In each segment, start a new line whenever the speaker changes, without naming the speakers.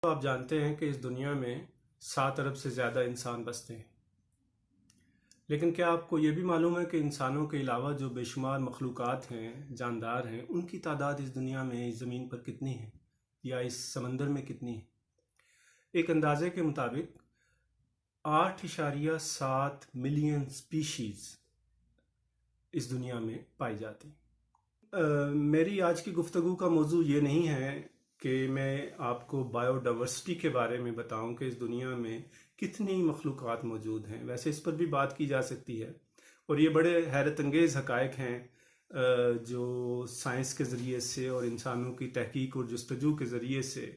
آپ جانتے ہیں کہ اس دنیا میں 7 ارب سے زیادہ انسان بستے ہیں، لیکن کیا آپ کو یہ بھی معلوم ہے کہ انسانوں کے علاوہ جو بے شمار مخلوقات ہیں، جاندار ہیں، ان کی تعداد اس دنیا میں، اس زمین پر کتنی ہے یا اس سمندر میں کتنی ہے؟ ایک اندازے کے مطابق 8.7 ملین سپیشیز اس دنیا میں پائی جاتی ہیں۔ میری آج کی گفتگو کا موضوع یہ نہیں ہے کہ میں آپ کو بائیو ڈائیورسٹی کے بارے میں بتاؤں کہ اس دنیا میں کتنی مخلوقات موجود ہیں۔ ویسے اس پر بھی بات کی جا سکتی ہے، اور یہ بڑے حیرت انگیز حقائق ہیں جو سائنس کے ذریعے سے اور انسانوں کی تحقیق اور جستجو کے ذریعے سے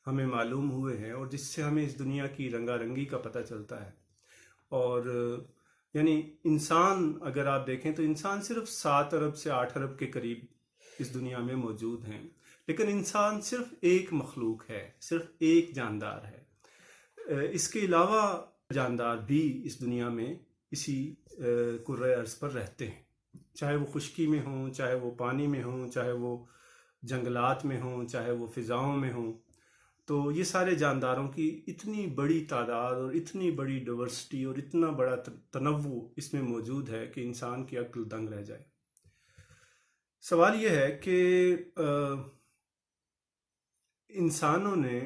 ہمیں معلوم ہوئے ہیں، اور جس سے ہمیں اس دنیا کی رنگا رنگی کا پتہ چلتا ہے۔ اور یعنی انسان اگر آپ دیکھیں تو انسان صرف 7 ارب سے 8 ارب کے قریب اس دنیا میں موجود ہیں، لیکن انسان صرف ایک مخلوق ہے، صرف ایک جاندار ہے۔ اس کے علاوہ جاندار بھی اس دنیا میں اسی کرۂ ارض پر رہتے ہیں، چاہے وہ خشکی میں ہوں، چاہے وہ پانی میں ہوں، چاہے وہ جنگلات میں ہوں، چاہے وہ فضاؤں میں ہوں۔ تو یہ سارے جانداروں کی اتنی بڑی تعداد اور اتنی بڑی ڈائیورسٹی اور اتنا بڑا تنوع اس میں موجود ہے کہ انسان کی عقل دنگ رہ جائے۔ سوال یہ ہے کہ انسانوں نے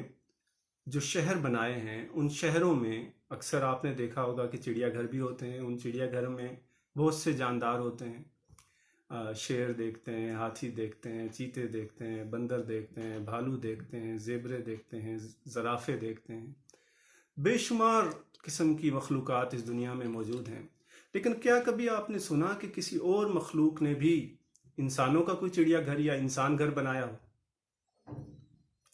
جو شہر بنائے ہیں، ان شہروں میں اکثر آپ نے دیکھا ہوگا کہ چڑیا گھر بھی ہوتے ہیں۔ ان چڑیا گھر میں بہت سے جاندار ہوتے ہیں، شیر دیکھتے ہیں، ہاتھی دیکھتے ہیں، چیتے دیکھتے ہیں، بندر دیکھتے ہیں، بھالو دیکھتے ہیں، زیبرے دیکھتے ہیں، زرافے دیکھتے ہیں۔ بے شمار قسم کی مخلوقات اس دنیا میں موجود ہیں، لیکن کیا کبھی آپ نے سنا کہ کسی اور مخلوق نے بھی انسانوں کا کوئی چڑیا گھر یا انسان گھر بنایا ہو؟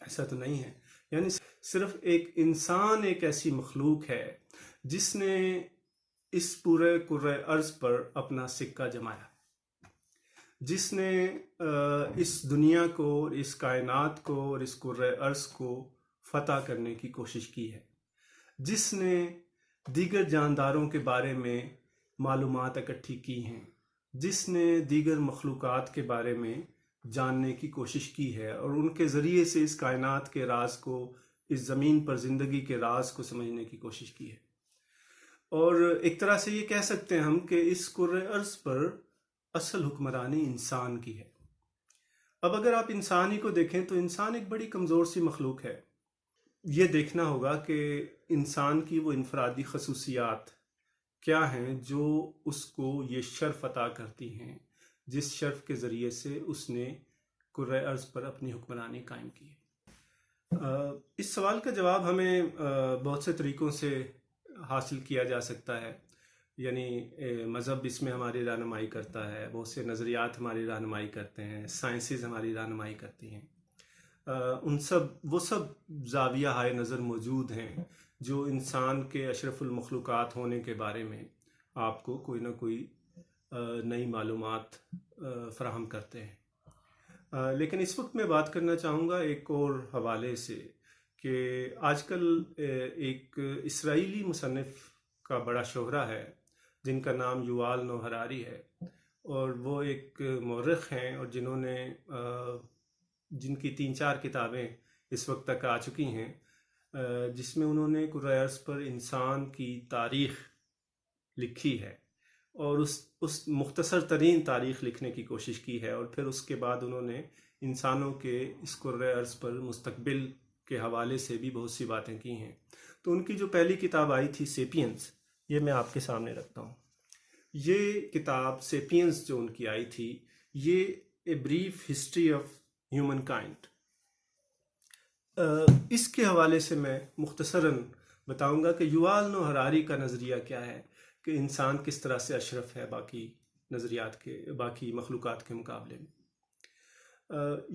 ایسا تو نہیں ہے۔ یعنی صرف ایک انسان ایک ایسی مخلوق ہے جس نے اس پورے کرۂ ارض پر اپنا سکہ جمایا، جس نے اس دنیا کو، اس کائنات کو اور اس کرۂ ارض کو فتح کرنے کی کوشش کی ہے، جس نے دیگر جانداروں کے بارے میں معلومات اکٹھی کی ہیں، جس نے دیگر مخلوقات کے بارے میں جاننے کی کوشش کی ہے اور ان کے ذریعے سے اس کائنات کے راز کو، اس زمین پر زندگی کے راز کو سمجھنے کی کوشش کی ہے۔ اور ایک طرح سے یہ کہہ سکتے ہیں ہم کہ اس کرۂ ارض پر اصل حکمرانی انسان کی ہے۔ اب اگر آپ انسان ہی کو دیکھیں تو انسان ایک بڑی کمزور سی مخلوق ہے۔ یہ دیکھنا ہوگا کہ انسان کی وہ انفرادی خصوصیات کیا ہیں جو اس کو یہ شرف عطا کرتی ہیں، جس شرف کے ذریعے سے اس نے کرۂ ارض پر اپنی حکمرانی قائم کی ہے۔ اس سوال کا جواب ہمیں بہت سے طریقوں سے حاصل کیا جا سکتا ہے۔ یعنی مذہب اس میں ہماری رہنمائی کرتا ہے، بہت سے نظریات ہماری رہنمائی کرتے ہیں، سائنسز ہماری رہنمائی کرتی ہیں۔ وہ سب زاویہ ہائے نظر موجود ہیں جو انسان کے اشرف المخلوقات ہونے کے بارے میں آپ کو کوئی نہ کوئی نئی معلومات فراہم کرتے ہیں۔ لیکن اس وقت میں بات کرنا چاہوں گا ایک اور حوالے سے کہ آج کل ایک اسرائیلی مصنف کا بڑا شہرہ ہے جن کا نام یووال نوح ہراری ہے، اور وہ ایک مورخ ہیں اور جنہوں نے جن کی 3-4 کتابیں اس وقت تک آ چکی ہیں، جس میں انہوں نے کرۂ ارض پر انسان کی تاریخ لکھی ہے، اور اس مختصر ترین تاریخ لکھنے کی کوشش کی ہے، اور پھر اس کے بعد انہوں نے انسانوں کے اس کرۂ ارض پر مستقبل کے حوالے سے بھی بہت سی باتیں کی ہیں۔ تو ان کی جو پہلی کتاب آئی تھی سیپینز، یہ میں آپ کے سامنے رکھتا ہوں۔ یہ کتاب سیپینز جو ان کی آئی تھی، یہ A Brief History of Humankind, اس کے حوالے سے میں مختصراً بتاؤں گا کہ یووال نوح ہراری کا نظریہ کیا ہے کہ انسان کس طرح سے اشرف ہے باقی نظریات کے، باقی مخلوقات کے مقابلے میں۔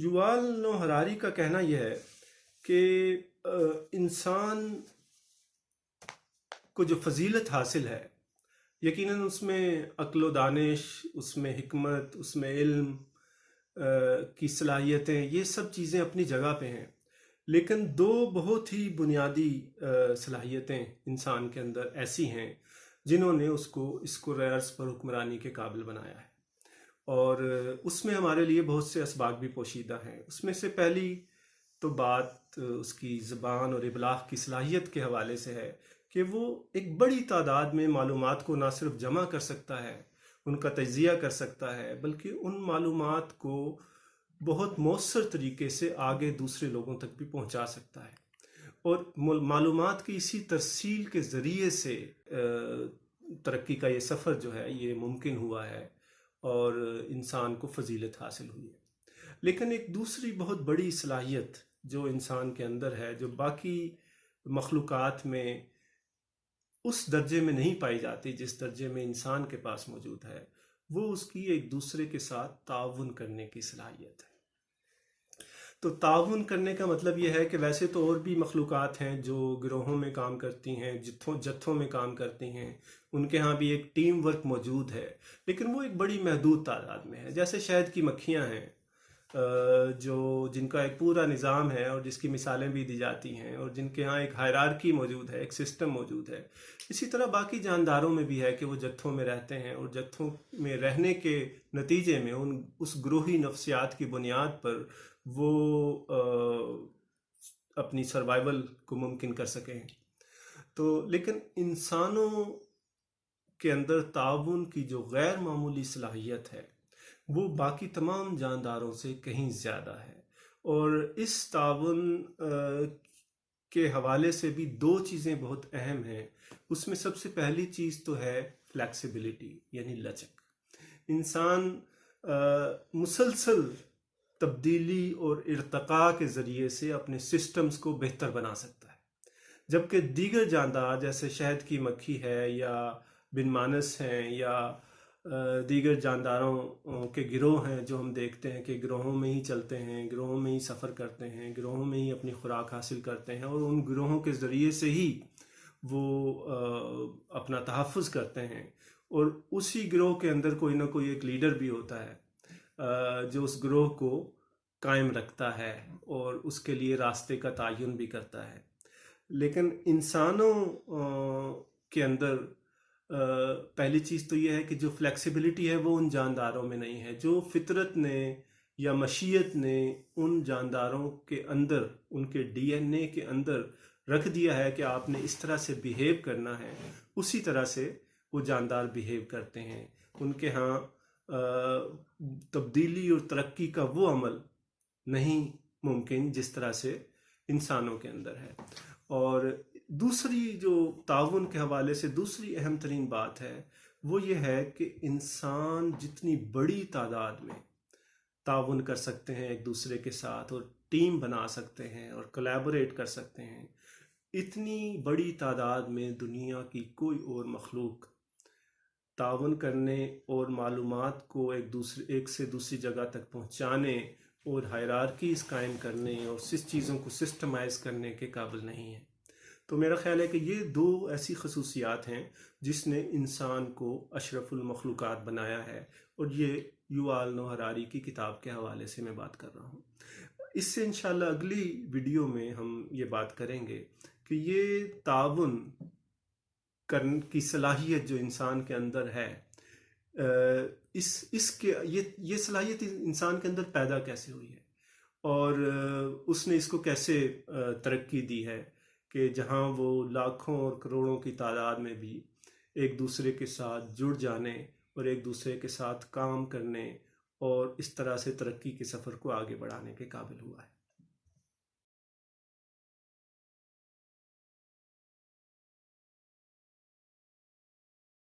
یووال نوح ہراری کا کہنا یہ ہے کہ انسان کو جو فضیلت حاصل ہے، یقیناً اس میں عقل و دانش، اس میں حکمت، اس میں علم کی صلاحیتیں، یہ سب چیزیں اپنی جگہ پہ ہیں، لیکن 2 بہت ہی بنیادی صلاحیتیں انسان کے اندر ایسی ہیں جنہوں نے اس کو اس کرۂ ارض پر حکمرانی کے قابل بنایا ہے، اور اس میں ہمارے لیے بہت سے اسباق بھی پوشیدہ ہیں۔ اس میں سے پہلی تو بات اس کی زبان اور ابلاغ کی صلاحیت کے حوالے سے ہے کہ وہ ایک بڑی تعداد میں معلومات کو نہ صرف جمع کر سکتا ہے، ان کا تجزیہ کر سکتا ہے، بلکہ ان معلومات کو بہت مؤثر طریقے سے آگے دوسرے لوگوں تک بھی پہنچا سکتا ہے، اور معلومات کی اسی ترسیل کے ذریعے سے ترقی کا یہ سفر جو ہے یہ ممکن ہوا ہے اور انسان کو فضیلت حاصل ہوئی ہے۔ لیکن ایک دوسری بہت بڑی صلاحیت جو انسان کے اندر ہے، جو باقی مخلوقات میں اس درجے میں نہیں پائی جاتی جس درجے میں انسان کے پاس موجود ہے، وہ اس کی ایک دوسرے کے ساتھ تعاون کرنے کی صلاحیت ہے۔ تو تعاون کرنے کا مطلب یہ ہے کہ ویسے تو اور بھی مخلوقات ہیں جو گروہوں میں کام کرتی ہیں، جتھوں میں کام کرتی ہیں، ان کے ہاں بھی ایک ٹیم ورک موجود ہے، لیکن وہ ایک بڑی محدود تعداد میں ہے۔ جیسے شہد کی مکھیاں ہیں جن کا ایک پورا نظام ہے اور جس کی مثالیں بھی دی جاتی ہیں، اور جن کے ہاں ایک ہائرارکی موجود ہے، ایک سسٹم موجود ہے۔ اسی طرح باقی جانداروں میں بھی ہے کہ وہ جتھوں میں رہتے ہیں، اور جتھوں میں رہنے کے نتیجے میں اس گروہی نفسیات کی بنیاد پر وہ اپنی سروائیول کو ممکن کر سکیں۔ تو لیکن انسانوں کے اندر تعاون کی جو غیر معمولی صلاحیت ہے وہ باقی تمام جانداروں سے کہیں زیادہ ہے، اور اس تعاون کے حوالے سے بھی دو چیزیں بہت اہم ہیں۔ اس میں سب سے پہلی چیز تو ہے فلیکسیبلٹی، یعنی لچک۔ انسان مسلسل تبدیلی اور ارتقاء کے ذریعے سے اپنے سسٹمز کو بہتر بنا سکتا ہے، جبکہ دیگر جاندار جیسے شہد کی مکھی ہے یا بن مانس ہیں یا دیگر جانداروں کے گروہ ہیں جو ہم دیکھتے ہیں کہ گروہوں میں ہی چلتے ہیں، گروہوں میں ہی سفر کرتے ہیں، گروہوں میں ہی اپنی خوراک حاصل کرتے ہیں، اور ان گروہوں کے ذریعے سے ہی وہ اپنا تحفظ کرتے ہیں، اور اسی گروہ کے اندر کوئی نہ کوئی ایک لیڈر بھی ہوتا ہے جو اس گروہ کو قائم رکھتا ہے اور اس کے لیے راستے کا تعین بھی کرتا ہے۔ لیکن انسانوں کے اندر پہلی چیز تو یہ ہے کہ جو فلیکسیبلٹی ہے وہ ان جانداروں میں نہیں ہے۔ جو فطرت نے یا مشیت نے ان جانداروں کے اندر، ان کے ڈی این اے کے اندر رکھ دیا ہے کہ آپ نے اس طرح سے بیہیو کرنا ہے، اسی طرح سے وہ جاندار بیہیو کرتے ہیں۔ ان کے ہاں تبدیلی اور ترقی کا وہ عمل نہیں ممکن جس طرح سے انسانوں کے اندر ہے۔ اور دوسری جو تعاون کے حوالے سے دوسری اہم ترین بات ہے وہ یہ ہے کہ انسان جتنی بڑی تعداد میں تعاون کر سکتے ہیں ایک دوسرے کے ساتھ، اور ٹیم بنا سکتے ہیں اور کولیبوریٹ کر سکتے ہیں، اتنی بڑی تعداد میں دنیا کی کوئی اور مخلوق تعاون کرنے اور معلومات کو ایک سے دوسری جگہ تک پہنچانے اور ہائرارکیز قائم کرنے اور چیزوں کو سسٹمائز کرنے کے قابل نہیں ہے۔ تو میرا خیال ہے کہ یہ دو ایسی خصوصیات ہیں جس نے انسان کو اشرف المخلوقات بنایا ہے، اور یہ یووال نوح ہراری کی کتاب کے حوالے سے میں بات کر رہا ہوں۔ اس سے انشاءاللہ اگلی ویڈیو میں ہم یہ بات کریں گے کہ یہ تعاون کرنے کی صلاحیت جو انسان کے اندر ہے، یہ صلاحیت انسان کے اندر پیدا کیسے ہوئی ہے، اور اس نے اس کو کیسے ترقی دی ہے کہ جہاں وہ لاکھوں اور کروڑوں کی تعداد میں بھی ایک دوسرے کے ساتھ جڑ جانے اور ایک دوسرے کے ساتھ کام کرنے اور اس طرح سے ترقی کے سفر کو آگے بڑھانے کے قابل ہوا ہے۔